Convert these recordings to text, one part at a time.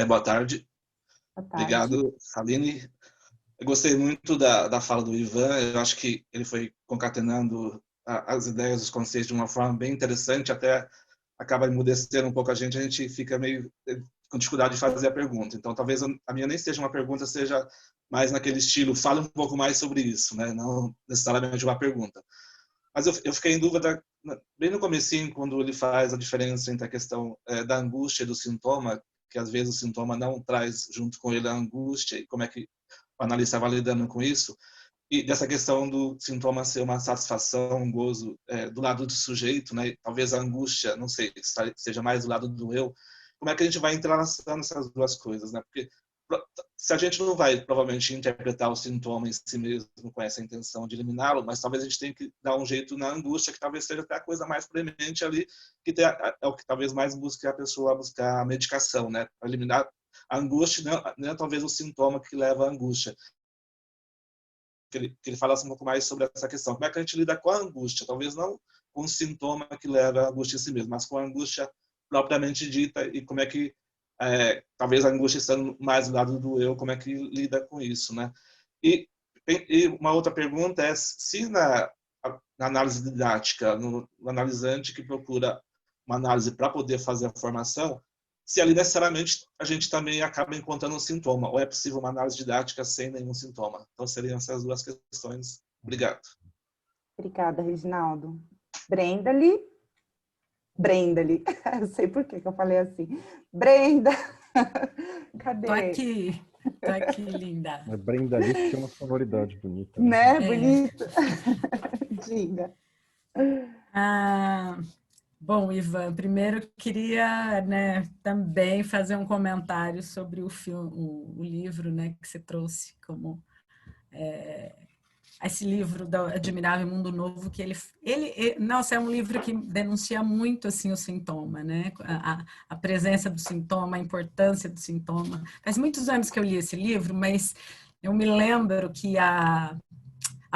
Boa tarde. Boa tarde. Obrigado, Aline. Eu gostei muito da fala do Ivan. Eu acho que ele foi concatenando as ideias, os conceitos de uma forma bem interessante, até acaba emudecendo um pouco a gente fica meio com dificuldade de fazer a pergunta. Então, talvez a minha nem seja uma pergunta, seja mais naquele estilo, fale um pouco mais sobre isso, né? Não necessariamente uma pergunta. Mas eu fiquei em dúvida bem no comecinho, quando ele faz a diferença entre a questão da angústia e do sintoma, que às vezes o sintoma não traz junto com ele a angústia, e como é que o analista vai lidando com isso, e dessa questão do sintoma ser uma satisfação, um gozo do lado do sujeito, né? Talvez a angústia, não sei, seja mais do lado do eu. Como é que a gente vai entrelaçando essas duas coisas, né? Porque se a gente não vai provavelmente interpretar o sintoma em si mesmo com essa intenção de eliminá-lo, mas talvez a gente tenha que dar um jeito na angústia, que talvez seja até a coisa mais premente ali, que é o que talvez mais busque a pessoa a buscar a medicação, né? Para eliminar a angústia, não é talvez o sintoma que leva à angústia. Que ele falasse um pouco mais sobre essa questão. Como é que a gente lida com a angústia? Talvez não com o sintoma que leva à angústia em si mesmo, mas com a angústia propriamente dita, e como é que, talvez a angústia estando mais do lado do eu, como é que lida com isso, né? E uma outra pergunta é se na análise didática, no analisante que procura uma análise para poder fazer a formação, se ali necessariamente a gente também acaba encontrando um sintoma, ou é possível uma análise didática sem nenhum sintoma. Então, seriam essas duas questões. Obrigado. Obrigada, Reginaldo. Brendali. Brendali. Eu sei por que eu falei assim. Brenda. Cadê? Tô aqui, linda. A Brenda ali tinha uma sonoridade bonita. Né? Bonito. Diga. Bom, Ivan, primeiro eu queria, né, também fazer um comentário sobre o filme, o livro, né, que você trouxe como esse livro do Admirável Mundo Novo, que nossa, é um livro que denuncia muito assim o sintoma, né? A presença do sintoma, a importância do sintoma. Faz muitos anos que eu li esse livro, mas eu me lembro que a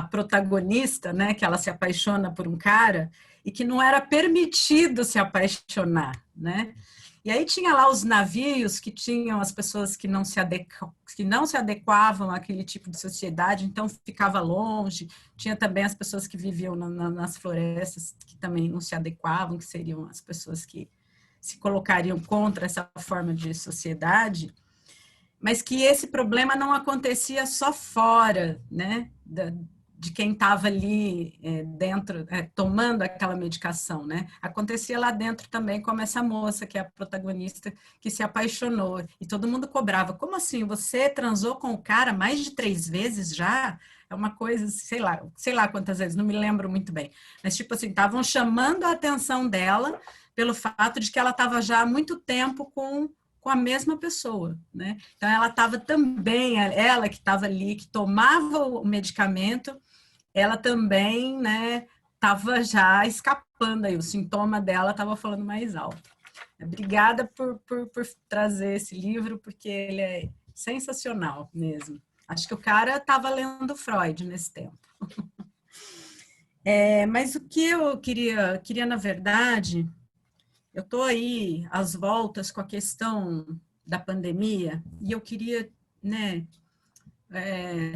protagonista, né, que ela se apaixona por um cara e que não era permitido se apaixonar, né? E aí tinha lá os navios que tinham as pessoas que não se adequavam àquele tipo de sociedade, então ficava longe. Tinha também as pessoas que viviam nas florestas, que também não se adequavam, que seriam as pessoas que se colocariam contra essa forma de sociedade, mas que esse problema não acontecia só fora, né, de quem estava ali dentro, tomando aquela medicação, né? Acontecia lá dentro também, como essa moça, que é a protagonista, que se apaixonou. E todo mundo cobrava. Como assim? Você transou com o cara mais de 3 vezes já? É uma coisa, sei lá quantas vezes, não me lembro muito bem. Mas, tipo assim, estavam chamando a atenção dela pelo fato de que ela estava já há muito tempo com a mesma pessoa, né? Então, ela estava também, ela que estava ali, que tomava o medicamento, ela também, né, estava já escapando aí, o sintoma dela estava falando mais alto. Obrigada por trazer esse livro, porque ele é sensacional mesmo. Acho que o cara estava lendo Freud nesse tempo. Mas o que eu queria na verdade, eu estou aí às voltas com a questão da pandemia e eu queria, né,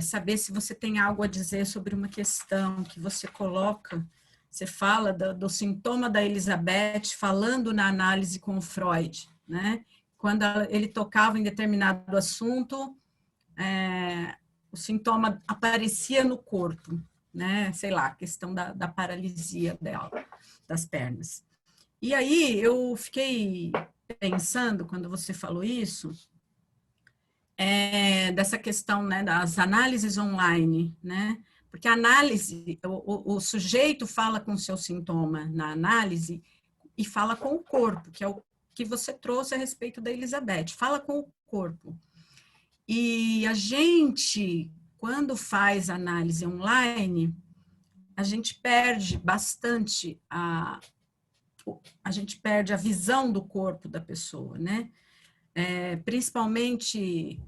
saber se você tem algo a dizer sobre uma questão que você coloca. Você fala do sintoma da Elizabeth, falando na análise com o Freud, né? Quando ele tocava em determinado assunto, o sintoma aparecia no corpo, né? Sei lá, a questão da paralisia dela, das pernas. E aí eu fiquei pensando, quando você falou isso, dessa questão, né, das análises online, né? Porque a análise, o sujeito fala com o seu sintoma na análise e fala com o corpo, que é o que você trouxe a respeito da Elizabeth, fala com o corpo. E a gente, quando faz análise online, a gente perde bastante a gente perde a visão do corpo da pessoa, né? Principalmente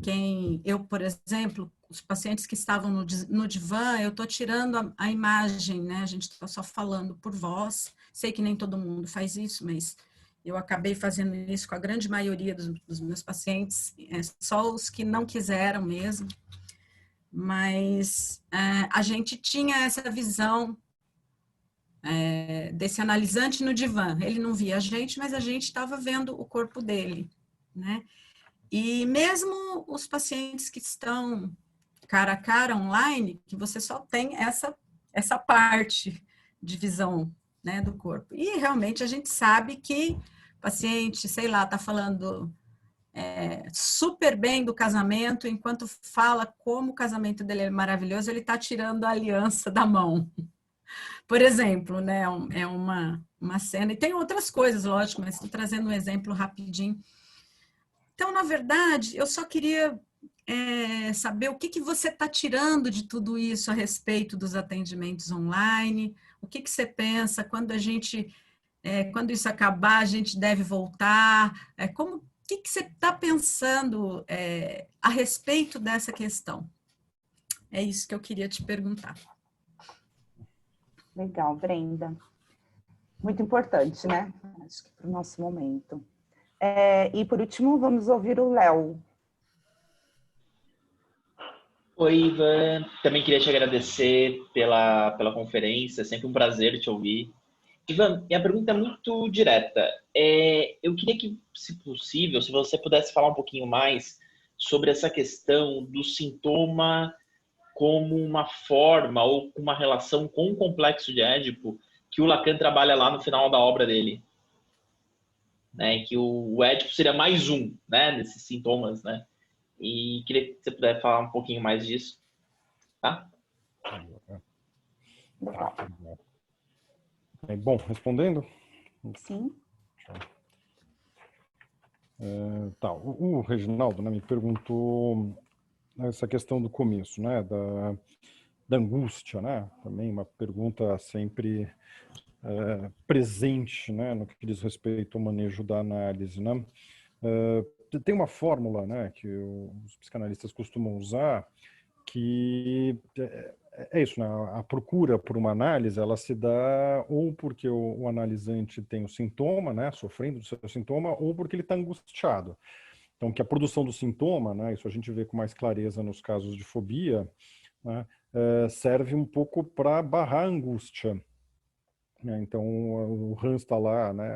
eu, por exemplo, os pacientes que estavam no divã, eu estou tirando a imagem, né? A gente está só falando por voz. Sei que nem todo mundo faz isso, mas Eu acabei fazendo isso com a grande maioria dos meus pacientes, só os que não quiseram mesmo. Mas a gente tinha essa visão desse analisante no divã. Ele não via a gente, mas a gente estava vendo o corpo dele, né? E mesmo os pacientes que estão cara a cara online, que você só tem essa parte de visão, né, do corpo. E realmente a gente sabe que o paciente, sei lá, está falando super bem do casamento, enquanto fala como o casamento dele é maravilhoso, ele está tirando a aliança da mão. Por exemplo, né, é uma cena, e tem outras coisas, lógico, mas estou trazendo um exemplo rapidinho. Então, na verdade, eu só queria saber o que você está tirando de tudo isso a respeito dos atendimentos online, o que você pensa quando quando isso acabar, a gente deve voltar, o que você está pensando a respeito dessa questão? É isso que eu queria te perguntar. Legal, Brenda. Muito importante, né? Acho que para o nosso momento. E por último, vamos ouvir o Léo. Oi, Ivan. Também queria te agradecer pela conferência. É sempre um prazer te ouvir. Ivan, minha pergunta é muito direta. Eu queria que, se possível, se você pudesse falar um pouquinho mais sobre essa questão do sintoma como uma forma ou uma relação com o complexo de Édipo que o Lacan trabalha lá no final da obra dele. Né? Que o Édipo seria mais um, né, desses sintomas, né? E queria que você pudesse falar um pouquinho mais disso, tá? Legal. Bom, respondendo? Sim. Tá, o Reginaldo, né, me perguntou essa questão do começo, né, da angústia, né, também uma pergunta sempre presente, né, no que diz respeito ao manejo da análise, né. Tem uma fórmula, né, que os psicanalistas costumam usar, que é isso, né? A procura por uma análise, ela se dá ou porque o analisante tem o sintoma, né, sofrendo do seu sintoma, ou porque ele está angustiado. Então, que a produção do sintoma, né, isso a gente vê com mais clareza nos casos de fobia, né, serve um pouco para barrar a angústia. Então, o Hans está lá, né,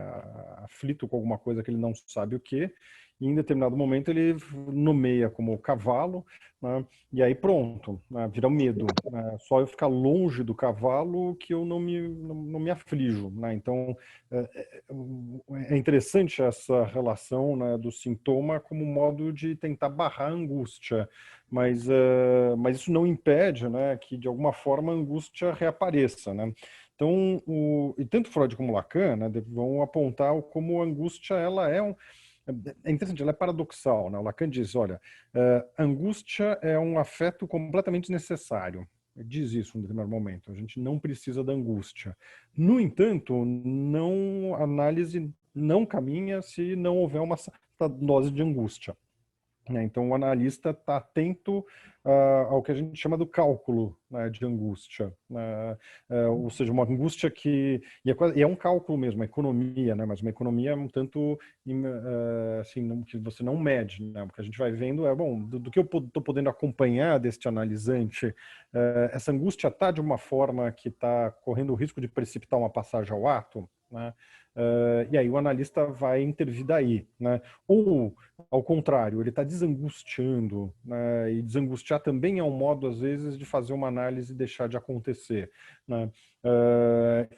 aflito com alguma coisa que ele não sabe o que, e em determinado momento ele nomeia como cavalo, né, e aí pronto, né, vira medo. Né, só eu ficar longe do cavalo que eu não me aflijo. Né, então, é interessante essa relação, né, do sintoma como modo de tentar barrar a angústia, mas isso não impede, né, que de alguma forma a angústia reapareça. Né? Então, e tanto Freud como Lacan, né, vão apontar como a angústia ela é interessante, ela é paradoxal. Né? O Lacan diz, olha, a angústia é um afeto completamente necessário. Ele diz isso em determinado momento. A gente não precisa da angústia. No entanto, a análise não caminha se não houver uma certa dose de angústia. Então, o analista está atento ao que a gente chama do cálculo, né, de angústia. Ou seja, uma angústia que... E é um cálculo mesmo, uma economia, né, mas uma economia um tanto assim, que você não mede. Né, o que a gente vai vendo bom, do que eu estou podendo acompanhar deste analisante, essa angústia está de uma forma que está correndo o risco de precipitar uma passagem ao ato, né? E aí o analista vai intervir daí, né? Ou, ao contrário, ele está desangustiando, né? E desangustiar também é um modo, às vezes, de fazer uma análise e deixar de acontecer, né?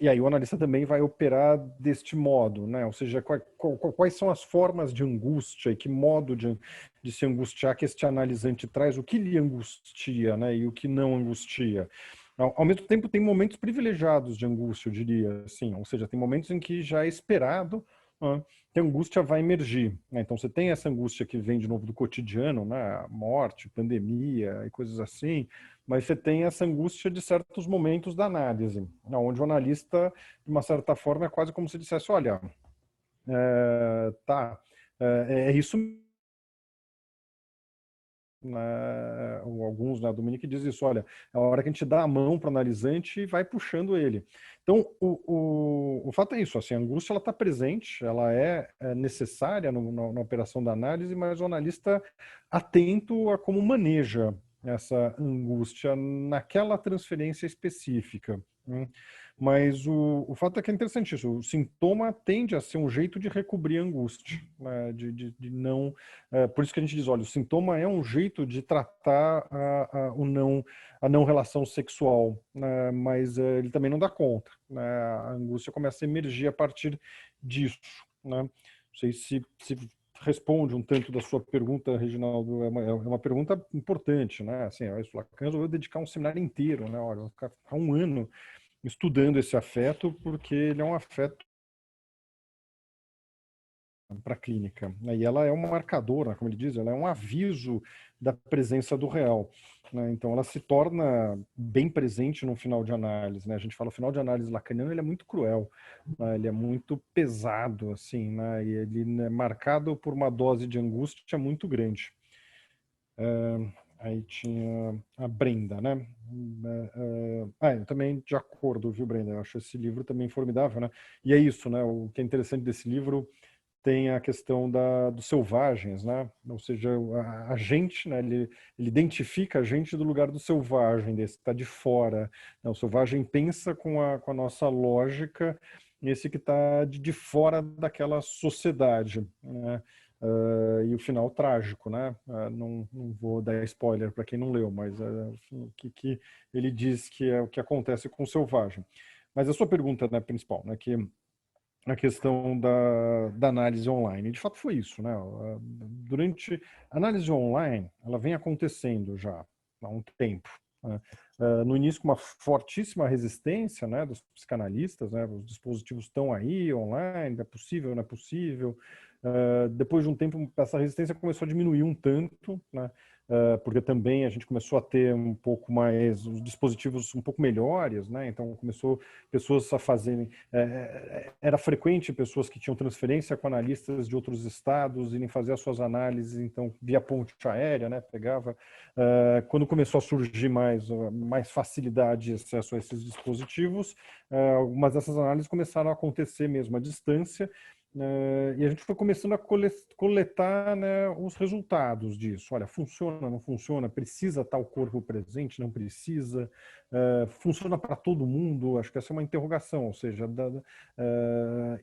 E aí o analista também vai operar deste modo, né? Ou seja, quais são as formas de angústia e que modo de se angustiar que este analisante traz, o que lhe angustia, né? E o que não angustia. Ao mesmo tempo, tem momentos privilegiados de angústia, eu diria, assim, ou seja, tem momentos em que já é esperado que a angústia vai emergir. Né? Então, você tem essa angústia que vem, de novo, do cotidiano, né? Morte, pandemia e coisas assim, mas você tem essa angústia de certos momentos da análise, onde o analista, de uma certa forma, é quase como se dissesse, olha, tá, é isso né? Ou alguns, né, Dominique diz isso, olha, é a hora que a gente dá a mão para o analisante e vai puxando ele. Então, o fato é isso, assim, a angústia está presente, ela é necessária na operação da análise, mas o analista atento a como maneja essa angústia naquela transferência específica, né? Mas o fato é que é interessante isso, o sintoma tende a ser um jeito de recobrir a angústia, né? De não... por isso que a gente diz, olha, o sintoma é um jeito de tratar a não relação sexual, né? Mas ele também não dá conta, né? A angústia começa a emergir a partir disso, né? Não sei se responde um tanto da sua pergunta, Reginaldo. É uma pergunta importante, né? Assim, o Lacan resolveu dedicar um seminário inteiro, né? Olha, ficar um ano estudando esse afeto, porque ele é um afeto para a clínica, né? E ela é uma marcadora, como ele diz, ela é um aviso da presença do real, né? Então ela se torna bem presente no final de análise, né? A gente fala o final de análise lacaniano, ele é muito cruel, né? Ele é muito pesado, assim, né? E ele é marcado por uma dose de angústia muito grande. Aí tinha a Brenda, né? Eu também de acordo, viu, Brenda? Eu acho esse livro também formidável, né? E é isso, né? O que é interessante desse livro tem a questão dos selvagens, né? Ou seja, a gente, né? Ele identifica a gente do lugar do selvagem, desse que está de fora, né? O selvagem pensa com a nossa lógica, esse que está de fora daquela sociedade, né? E o final trágico, né? Não vou dar spoiler para quem não leu, mas o que ele diz que é o que acontece com o selvagem. Mas a sua pergunta, né, principal, né, que a questão da análise online, de fato foi isso, né? Durante a análise online, ela vem acontecendo já há um tempo, né? No início com uma fortíssima resistência, né, dos psicanalistas, né? Os dispositivos estão aí online, é possível, não é possível. Depois de um tempo, essa resistência começou a diminuir um tanto, né? Porque também a gente começou a ter um pouco mais, os dispositivos um pouco melhores, né? Então começou pessoas a fazerem, era frequente pessoas que tinham transferência com analistas de outros estados irem fazer as suas análises, então via ponte aérea, né? Pegava, quando começou a surgir mais facilidade de acesso a esses dispositivos, algumas dessas análises começaram a acontecer mesmo à distância. E a gente foi começando a coletar, né, os resultados disso. Olha, funciona, não funciona? Precisa estar o corpo presente? Não precisa? Funciona para todo mundo? Acho que essa é uma interrogação. Ou seja,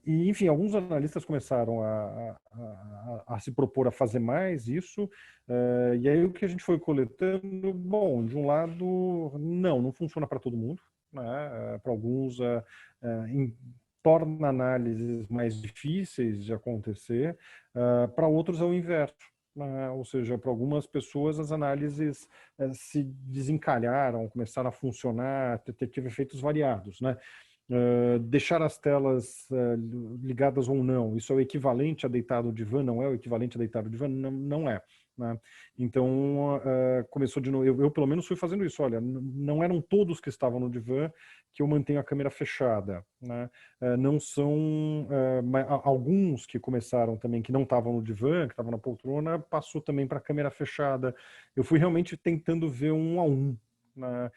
e enfim, alguns analistas começaram a se propor a fazer mais isso. E aí o que a gente foi coletando? Bom, de um lado, não funciona para todo mundo, né? Para alguns, torna análises mais difíceis de acontecer, para outros é o inverso, né? Ou seja, para algumas pessoas as análises se desencalharam, começaram a funcionar, teve efeitos variados, né? Deixar as telas ligadas ou não, isso é o equivalente a deitar no divã? Não é o equivalente a deitar no divã? Não é, né? Então começou de novo, eu pelo menos fui fazendo isso, olha, não eram todos que estavam no divã que eu mantenho a câmera fechada, né? Não são alguns que começaram também que não estavam no divã, que estavam na poltrona, passou também para a câmera fechada. Eu fui realmente tentando ver um a um, né?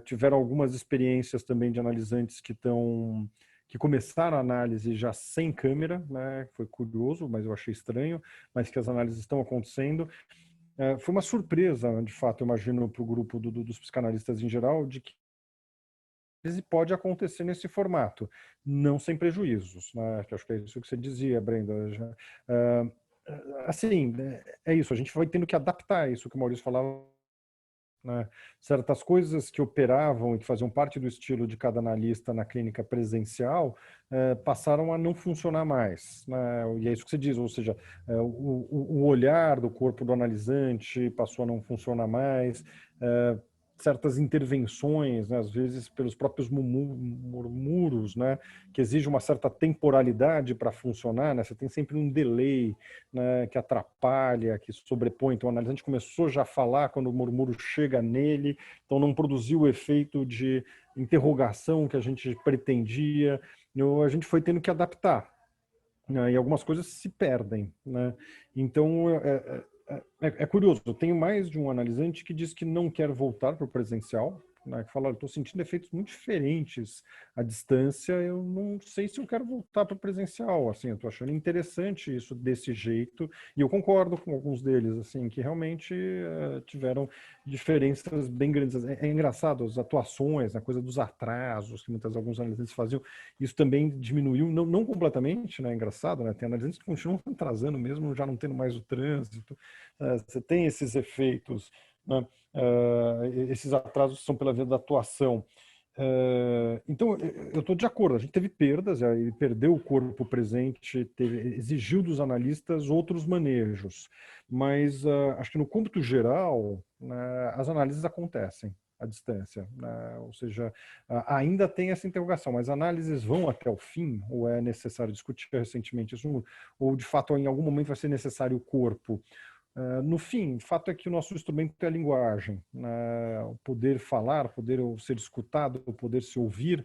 Tiveram algumas experiências também de analisantes que começaram a análise já sem câmera, né? Foi curioso, mas eu achei estranho, mas que as análises estão acontecendo. Foi uma surpresa, de fato, eu imagino, para o grupo dos psicanalistas em geral, de que pode acontecer nesse formato, não sem prejuízos, né? Que acho que é isso que você dizia, Brenda. Assim, é isso, a gente vai tendo que adaptar isso que o Maurício falava, né? Certas coisas que operavam e que faziam parte do estilo de cada analista na clínica presencial passaram a não funcionar mais, né? E é isso que você diz, ou seja, o olhar do corpo do analisante passou a não funcionar mais, certas intervenções, né, às vezes pelos próprios murmúrios, né, que exige uma certa temporalidade para funcionar, né, você tem sempre um delay, né, que atrapalha, que sobrepõe. Então o analisante começou já a falar quando o murmúrio chega nele, então não produziu o efeito de interrogação que a gente pretendia. A gente foi tendo que adaptar, né, e algumas coisas se perdem, né? Então É curioso, eu tenho mais de um analisante que diz que não quer voltar para o presencial, né, que fala, estou sentindo efeitos muito diferentes à distância, eu não sei se eu quero voltar para o presencial, assim, eu estou achando interessante isso desse jeito, e eu concordo com alguns deles, assim, que realmente tiveram diferenças bem grandes. É engraçado, as atuações, a coisa dos atrasos que alguns analisantes faziam, isso também diminuiu, não completamente, né, é engraçado, né, tem analisantes que continuam atrasando mesmo, já não tendo mais o trânsito, você tem esses efeitos, né? Esses atrasos são pela via da atuação. Então, eu estou de acordo, a gente teve perdas, ele perdeu o corpo presente, exigiu dos analistas outros manejos, mas acho que no cômputo geral, né, as análises acontecem à distância, né? Ou seja, ainda tem essa interrogação, mas análises vão até o fim, ou é necessário discutir recentemente isso, ou de fato em algum momento vai ser necessário o corpo? No fim, o fato é que o nosso instrumento é a linguagem, né? O poder falar, o poder ser escutado, o poder se ouvir,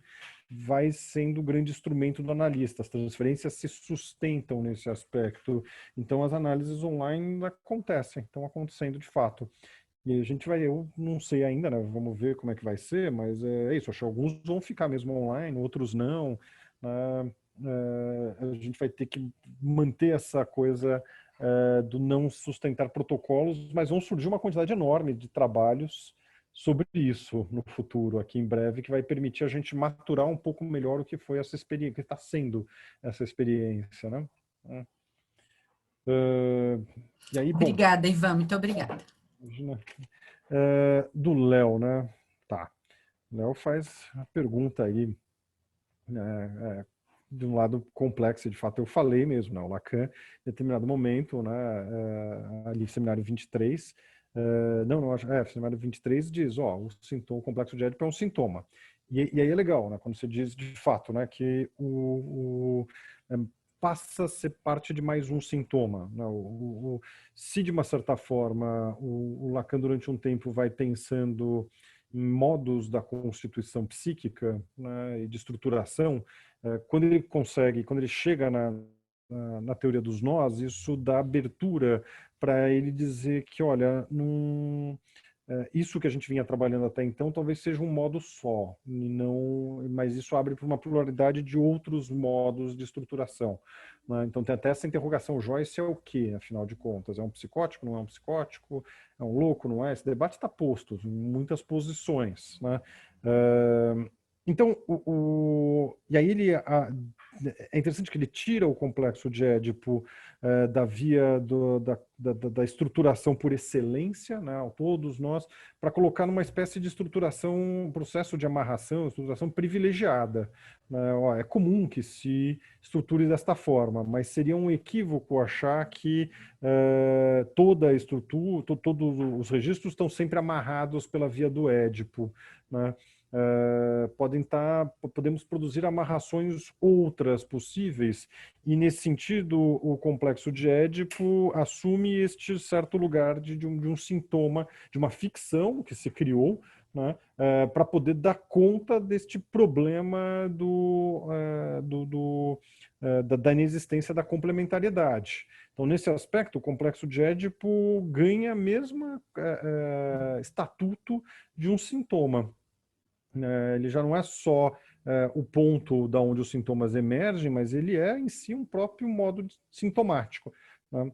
vai sendo o grande instrumento do analista. As transferências se sustentam nesse aspecto. Então, as análises online acontecem, estão acontecendo de fato. E a gente vai, eu não sei ainda, né? Vamos ver como é que vai ser, mas é isso. Acho que alguns vão ficar mesmo online, outros não, né? A gente vai ter que manter essa coisa do não sustentar protocolos, mas vão surgir uma quantidade enorme de trabalhos sobre isso no futuro, aqui em breve, que vai permitir a gente maturar um pouco melhor o que foi essa experiência, o que está sendo essa experiência, né? E aí, bom, Obrigada, Ivan, muito obrigada. Imagina. Do Léo, né? Tá. Léo faz a pergunta aí, de um lado complexo, de fato, eu falei mesmo, né? O Lacan, em determinado momento, né? Ali, seminário 23, seminário 23 diz, o sintoma, o complexo de Édipo é um sintoma. E aí é legal, né? Quando você diz, de fato, né? Que passa a ser parte de mais um sintoma, né? Se, de uma certa forma, o Lacan, durante um tempo, vai pensando em modos da constituição psíquica, né, e de estruturação, quando ele chega na teoria dos nós, isso dá abertura para ele dizer que, olha, isso que a gente vinha trabalhando até então talvez seja um modo só, mas isso abre para uma pluralidade de outros modos de estruturação, né? Então tem até essa interrogação, Joyce é o quê, afinal de contas? É um psicótico, não é um psicótico? É um louco, não é? Esse debate está posto em muitas posições, né? Então, e aí é interessante que ele tira o complexo de Édipo da via da estruturação por excelência, né, todos nós, para colocar numa espécie de estruturação, um processo de amarração, estruturação privilegiada, né? É comum que se estruture desta forma, mas seria um equívoco achar que toda a estrutura, todos os registros estão sempre amarrados pela via do Édipo, né? Podemos produzir amarrações outras possíveis, e nesse sentido o complexo de Édipo assume este certo lugar de um sintoma, de uma ficção que se criou, né, para poder dar conta deste problema da inexistência da complementariedade. Então, nesse aspecto, o complexo de Édipo ganha mesmo estatuto de um sintoma. Ele já não é só o ponto da onde os sintomas emergem, mas ele é em si um próprio modo sintomático, né?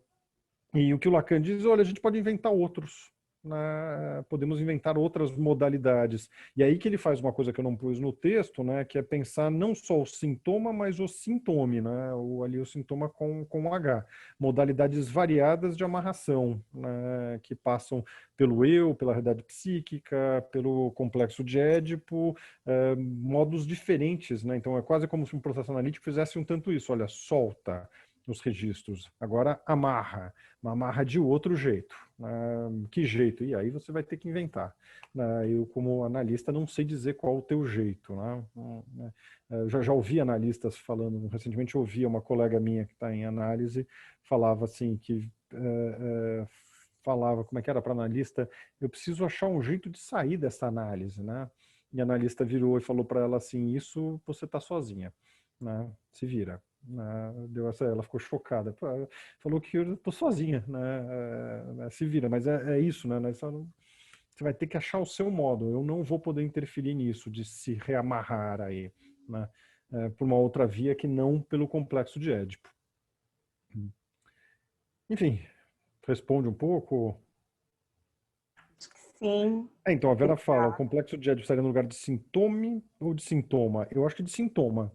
E o que o Lacan diz, olha, a gente pode inventar outros, né? Podemos inventar outras modalidades. E aí que ele faz uma coisa que eu não pus no texto, né? Que é pensar não só o sintoma, mas o sintome, né? Ali o sintoma com H. Modalidades variadas de amarração, né? Que passam pelo eu, pela realidade psíquica, pelo complexo de Édipo, modos diferentes, né? Então é quase como se um processo analítico fizesse um tanto isso, olha, solta os registros, agora amarra, mas amarra de outro jeito. Que jeito? E aí você vai ter que inventar. Eu, como analista, não sei dizer qual o teu jeito, né? Já ouvi analistas falando, recentemente eu ouvi uma colega minha que está em análise, falava assim, que falava, como é que era para analista, eu preciso achar um jeito de sair dessa análise, né? E a analista virou e falou para ela assim, isso você está sozinha, né? Se vira. né? Ela ficou chocada. Falou que eu tô sozinha, né? Se vira, mas é isso, né? Você vai ter que achar o seu modo. Eu não vou poder interferir nisso, de se reamarrar aí, né? Por uma outra via que não pelo complexo de Édipo. Enfim, responde um pouco. Sim. Então, a Vera fala, o complexo de Édipo estaria no lugar de sintoma ou de sintoma? Eu acho que de sintoma,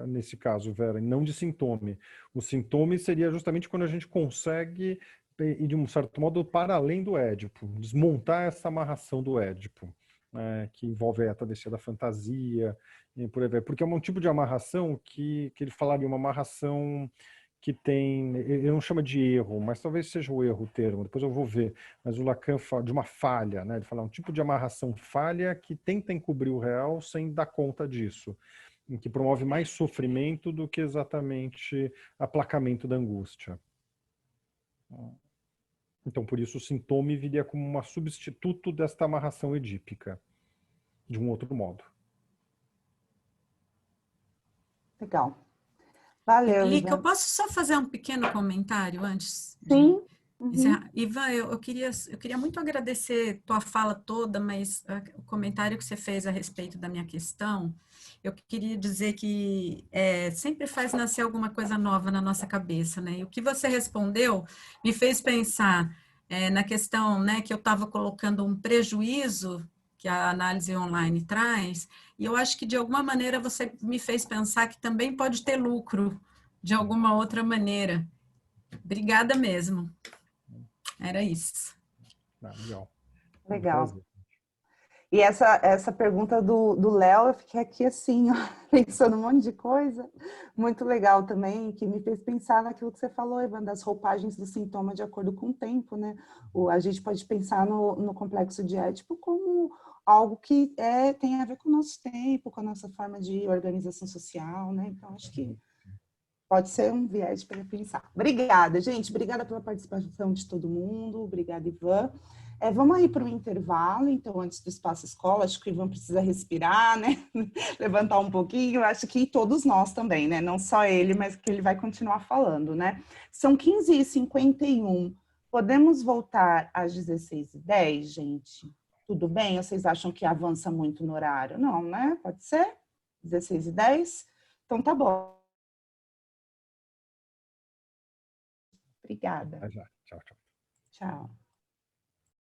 nesse caso, Vera, e não de sintome. O sintoma seria justamente quando a gente consegue ir, de um certo modo, para além do Édipo, desmontar essa amarração do Édipo, né, que envolve a travessia da fantasia, e por aí vai. Porque é um tipo de amarração que ele falaria uma amarração que tem, ele não chama de erro, mas talvez seja o erro o termo, depois eu vou ver, mas o Lacan fala de uma falha, né? Ele fala um tipo de amarração falha que tenta encobrir o real sem dar conta disso, em que promove mais sofrimento do que exatamente aplacamento da angústia. Então, por isso, o sintoma viria como um substituto desta amarração edípica, de um outro modo. Legal. Valeu, Lica, eu Ivan. posso só fazer um pequeno comentário antes de Sim. encerrar? Ivan, eu queria muito agradecer tua fala toda, mas o comentário que você fez a respeito da minha questão, eu queria dizer que sempre faz nascer alguma coisa nova na nossa cabeça, né? E o que você respondeu me fez pensar na questão, né, que eu estava colocando um prejuízo que a análise online traz, e eu acho que de alguma maneira você me fez pensar que também pode ter lucro de alguma outra maneira. Obrigada mesmo. Era isso. Legal. Legal. E essa pergunta do Léo, eu fiquei aqui assim, ó, pensando um monte de coisa, muito legal também, que me fez pensar naquilo que você falou, Ivan, das roupagens do sintoma de acordo com o tempo, né? A gente pode pensar no complexo de Édipo como algo que tem a ver com o nosso tempo, com a nossa forma de organização social, né? Então, acho que pode ser um viés para pensar. Obrigada, gente. Obrigada pela participação de todo mundo. Obrigada, Ivan. Vamos aí para o intervalo, então, antes do Espaço Escola, acho que o Ivan precisa respirar, né? Levantar um pouquinho, acho que todos nós também, né? Não só ele, mas que ele vai continuar falando, né? São 15h51. Podemos voltar às 16h10, gente? Tudo bem? Ou vocês acham que avança muito no horário? Não, né? Pode ser? 16h10? Então, tá bom. Obrigada. Já. Tchau, tchau. Tchau.